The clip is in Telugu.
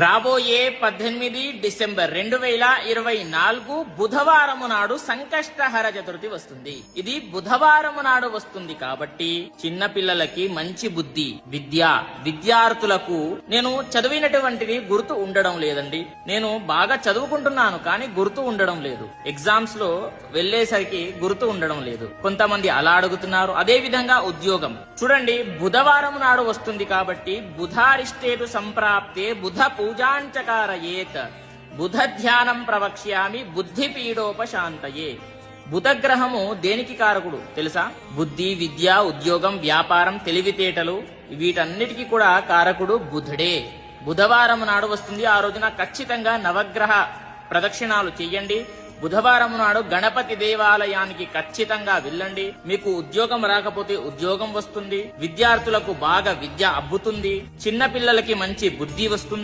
రాబోయే 18 డిసెంబర్ 2024 బుధవారము నాడు సంకష్టహర చతుర్థి వస్తుంది. ఇది బుధవారము నాడు వస్తుంది కాబట్టి చిన్న పిల్లలకి మంచి బుద్ధి, విద్యార్థులకు నేను చదివినటువంటిది గుర్తు ఉండడం లేదండి. నేను బాగా చదువుకుంటున్నాను కానీ గుర్తు ఉండడం లేదు. ఎగ్జామ్స్ లో వెళ్లేసరికి గుర్తు ఉండడం లేదు. కొంతమంది అలా అడుగుతున్నారు. అదే విధంగా ఉద్యోగం చూడండి, బుధవారం నాడు వస్తుంది కాబట్టి బుధారిష్టేతు సంప్రాప్తే బుధ పూజాంచకారయేత్ బుధ ధ్యానం ప్రవక్ష్యామి బుద్ధి పీడోపశాంతయే. బుధ గ్రహము దేనికి కారకుడు తెలుసా? బుద్ధి, విద్య, ఉద్యోగం, వ్యాపారం, తెలివితేటలు వీటన్నిటికీ కూడా కారకుడు బుధుడే. బుధవారం నాడు వస్తుంది. ఆ రోజున ఖచ్చితంగా నవగ్రహ ప్రదక్షిణాలు చెయ్యండి. బుధవారం నాడు గణపతి దేవాలయానికి ఖచ్చితంగా వెళ్ళండి. మీకు ఉద్యోగం రాకపోతే ఉద్యోగం వస్తుంది. విద్యార్థులకు బాగా విద్య అబ్బుతుంది. చిన్న పిల్లలకి మంచి బుద్ధి వస్తుంది.